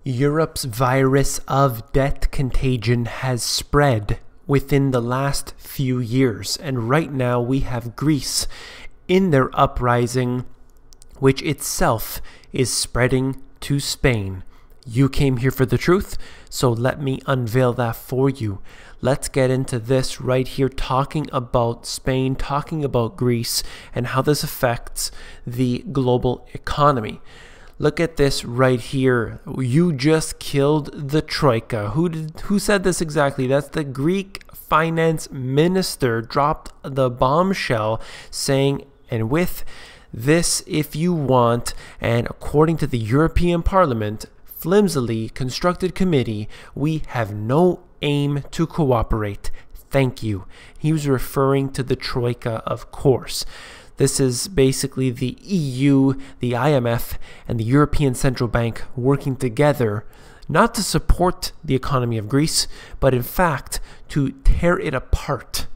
Europe's virus of debt contagion has spread within the last few years, and right now we have Greece in their uprising, which itself is spreading to Spain. You came here for the truth, so let me unveil that for you. Let's get into this right here, talking about Spain, talking about Greece, and how this affects the global economy. Look at this right here. You just killed the Troika. Who said this exactly? That's the Greek finance minister dropped the bombshell saying, and with this, if you want, and according to the European Parliament, flimsily constructed committee, we have no aim to cooperate. Thank you. He was referring to the Troika, of course. This is basically the EU, the IMF, and the European Central Bank working together, not to support the economy of Greece, but in fact to tear it apart.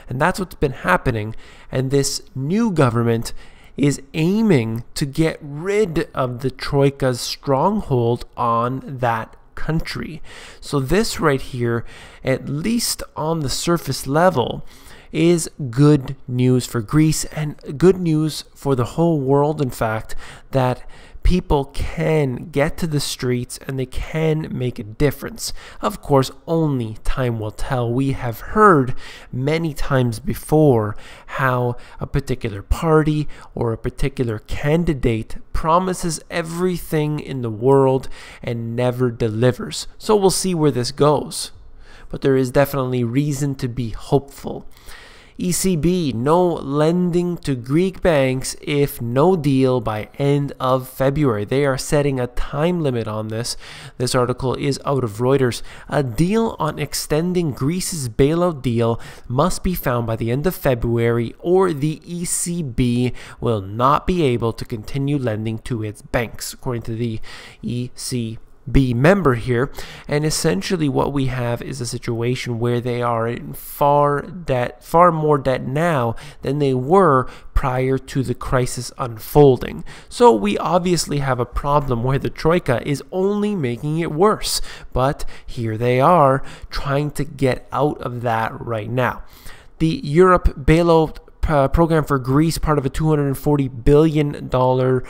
And that's what's been happening. And this new government is aiming to get rid of the Troika's stronghold on that country. So this right here, at least on the surface level, is good news for Greece and good news for the whole world, in fact, that people can get to the streets and they can make a difference. Of course, only time will tell. We have heard many times before how a particular party or a particular candidate promises everything in the world and never delivers. So we'll see where this goes. But there is definitely reason to be hopeful. ECB, no lending to Greek banks if no deal by end of February. They are setting a time limit on this. This article is out of Reuters. A deal on extending Greece's bailout deal must be found by the end of February, or the ECB will not be able to continue lending to its banks, according to the ECB member here. And essentially what we have is a situation where they are in far more debt now than they were prior to the crisis unfolding. So we obviously have a problem where the Troika is only making it worse, but here they are trying to get out of that right now. The Europe bailout program for Greece, part of a $240 billion or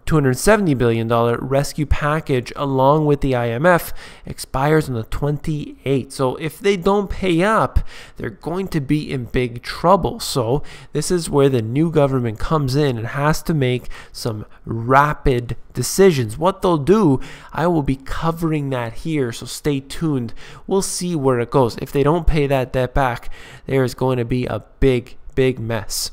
$270 billion rescue package along with the IMF, expires on the 28th. So if they don't pay up, they're going to be in big trouble. So this is where the new government comes in and has to make some rapid decisions. What they'll do, I will be covering that here, so stay tuned. We'll see where it goes. If they don't pay that debt back, there is going to be a big mess.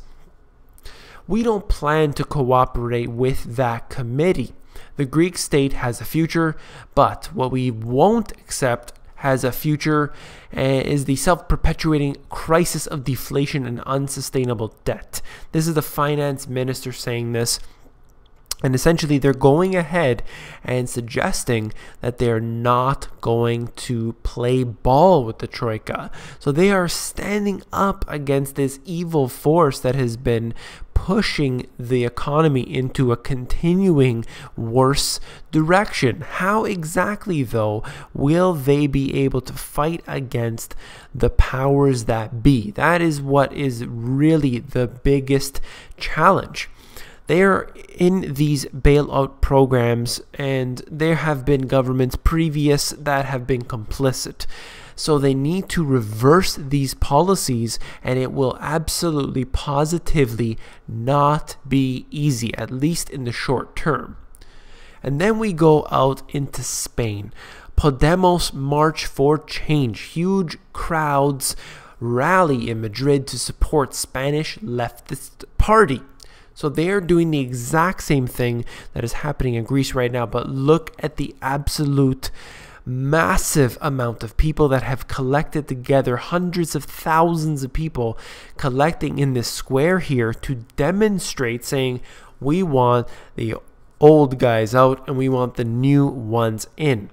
We don't plan to cooperate with that committee. The Greek state has a future, but what we won't accept has a future is the self-perpetuating crisis of deflation and unsustainable debt. This is the finance minister saying this. And essentially, they're going ahead and suggesting that they're not going to play ball with the Troika. So they are standing up against this evil force that has been pushing the economy into a continuing worse direction. How exactly, though, will they be able to fight against the powers that be? That is what is really the biggest challenge. They are in these bailout programs, and there have been governments previous that have been complicit. So they need to reverse these policies, and it will absolutely, positively not be easy, at least in the short term. And then we go out into Spain. Podemos March for Change. Huge crowds rally in Madrid to support Spanish leftist party. So they are doing the exact same thing that is happening in Greece right now, but look at the absolute massive amount of people that have collected together, hundreds of thousands of people collecting in this square here to demonstrate, saying, we want the old guys out and we want the new ones in.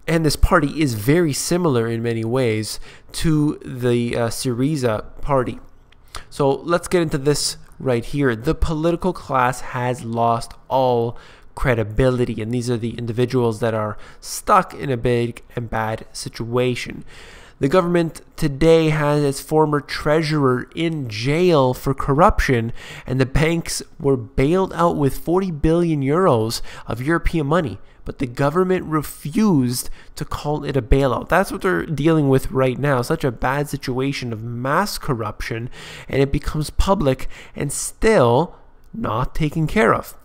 And this party is very similar in many ways to the Syriza party. So let's get into this right here. The political class has lost all credibility. And these are the individuals that are stuck in a big and bad situation. The government today has its former treasurer in jail for corruption, and the banks were bailed out with 40 billion euros of European money. But the government refused to call it a bailout. That's what they're dealing with right now. Such a bad situation of mass corruption, and it becomes public and still not taken care of.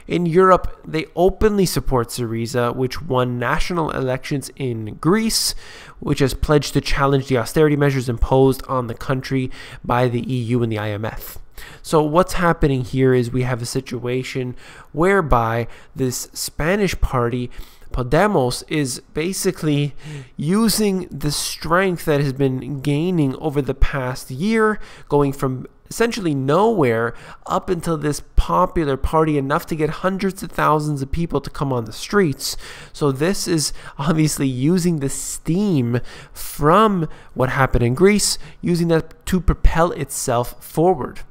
In Europe, they openly support Syriza, which won national elections in Greece, which has pledged to challenge the austerity measures imposed on the country by the EU and the IMF. So what's happening here is we have a situation whereby this Spanish party, Podemos, is basically using the strength that has been gaining over the past year, going from essentially nowhere up until this popular party, enough to get hundreds of thousands of people to come on the streets. So this is obviously using the steam from what happened in Greece, using that to propel itself forward.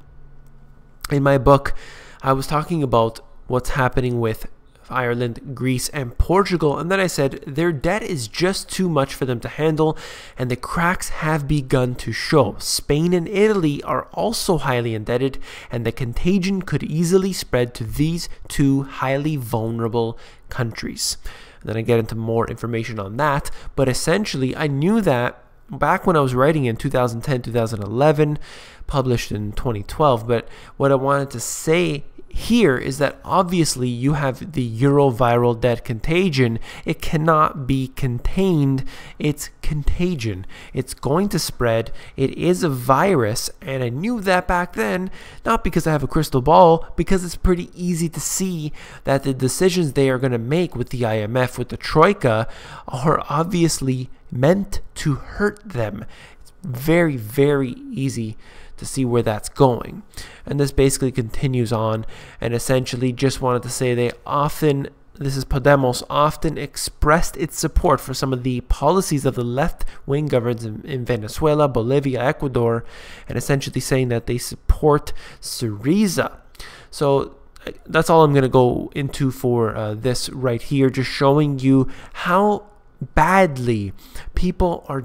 In my book, I was talking about what's happening with Ireland, Greece, and Portugal, and then I said their debt is just too much for them to handle, and the cracks have begun to show. Spain and Italy are also highly indebted, and the contagion could easily spread to these two highly vulnerable countries. And then I get into more information on that, but essentially I knew that back when I was writing in 2010, 2011, published in 2012, but what I wanted to say here is that obviously you have the Euro-viral debt contagion. It cannot be contained. It's contagion. It's going to spread. It is a virus, and I knew that back then, not because I have a crystal ball, because it's pretty easy to see that the decisions they are going to make with the IMF, with the Troika, are obviously meant to hurt them. It's very, very easy to see where that's going. And this basically continues on, and essentially just wanted to say this is Podemos, often expressed its support for some of the policies of the left-wing governments in Venezuela, Bolivia, Ecuador, and essentially saying that they support Syriza. So that's all I'm going to go into for this right here, just showing you how badly people are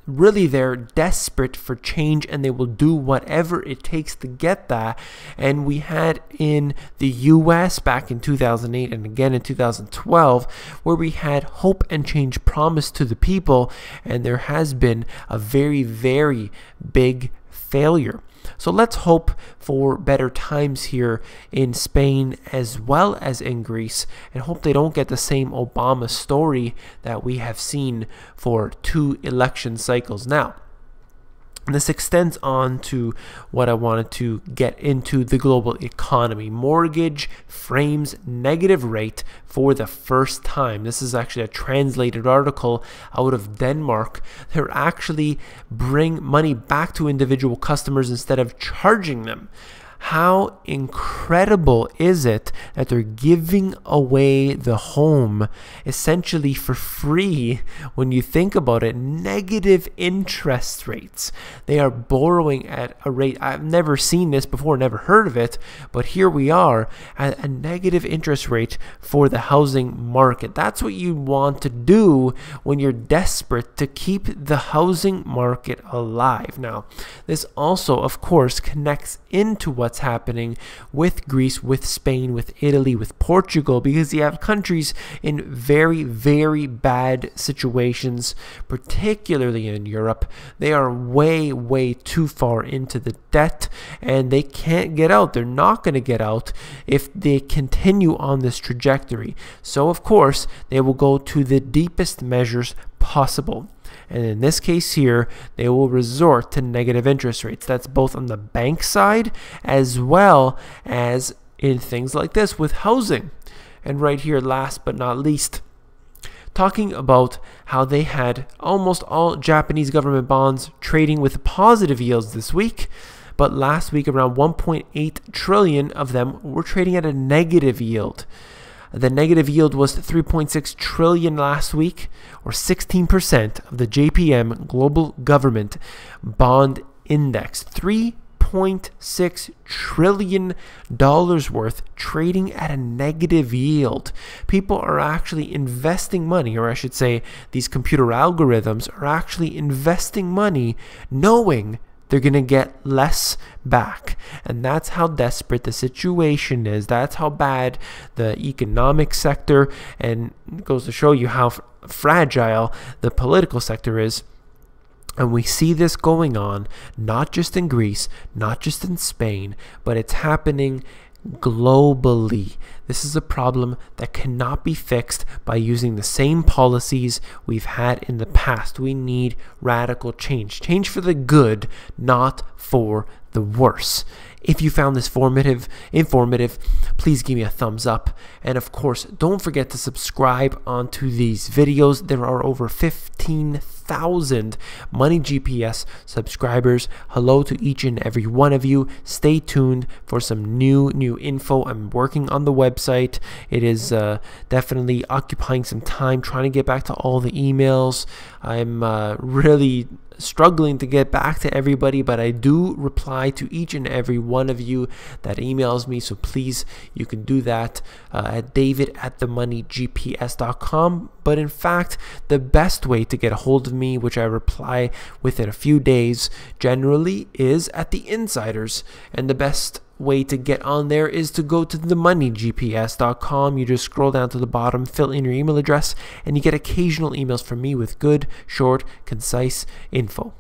really, they're desperate for change, and they will do whatever it takes to get that. And we had in the US back in 2008 and again in 2012, where we had hope and change promised to the people, and there has been a very, very big failure. So let's hope for better times here in Spain as well as in Greece, and hope they don't get the same Obama story that we have seen for 2 election cycles now. And this extends on to what I wanted to get into, the global economy. Mortgage frames negative rate for the first time. This is actually a translated article out of Denmark. They're actually bring money back to individual customers instead of charging them. How incredible is it that they're giving away the home essentially for free when you think about it? Negative interest rates. They are borrowing at a rate, I've never seen this before, never heard of it, but here we are at a negative interest rate for the housing market. That's what you want to do when you're desperate to keep the housing market alive. Now, this also, of course, connects into what's happening with Greece, with Spain, with Italy, with Portugal, because you have countries in very, very bad situations, particularly in Europe. They are way, way too far into the debt, and they can't get out. They're not going to get out if they continue on this trajectory. So, of course, they will go to the deepest measures possible. And in this case here, they will resort to negative interest rates. That's both on the bank side as well as in things like this with housing. And right here, last but not least, talking about how they had almost all Japanese government bonds trading with positive yields this week. But last week, around 1.8 trillion of them were trading at a negative yield. The negative yield was 3.6 trillion last week, or 16% of the JPM Global Government Bond Index. 3.6 $1.6 trillion worth trading at a negative yield. People are actually investing money, or I should say these computer algorithms are actually investing money knowing they're going to get less back. And that's how desperate the situation is. That's how bad the economic sector, and it goes to show you how fragile the political sector is. And we see this going on, not just in Greece, not just in Spain, but it's happening globally. This is a problem that cannot be fixed by using the same policies we've had in the past. We need radical change. Change for the good, not for the worse. If you found this informative, please give me a thumbs up. And of course, don't forget to subscribe onto these videos. There are over 15,000 Money GPS subscribers. Hello to each and every one of you. Stay tuned for some new info. I'm working on the website. It is definitely occupying some time trying to get back to all the emails. I'm really struggling to get back to everybody, but I do reply to each and every one of you that emails me, so please, you can do that at david@themoneygps.com. But in fact, the best way to get a hold of me, which I reply within a few days generally, is at the Insiders, and the best way to get on there is to go to themoneygps.com. You just scroll down to the bottom, fill in your email address, and you get occasional emails from me with good, short, concise info.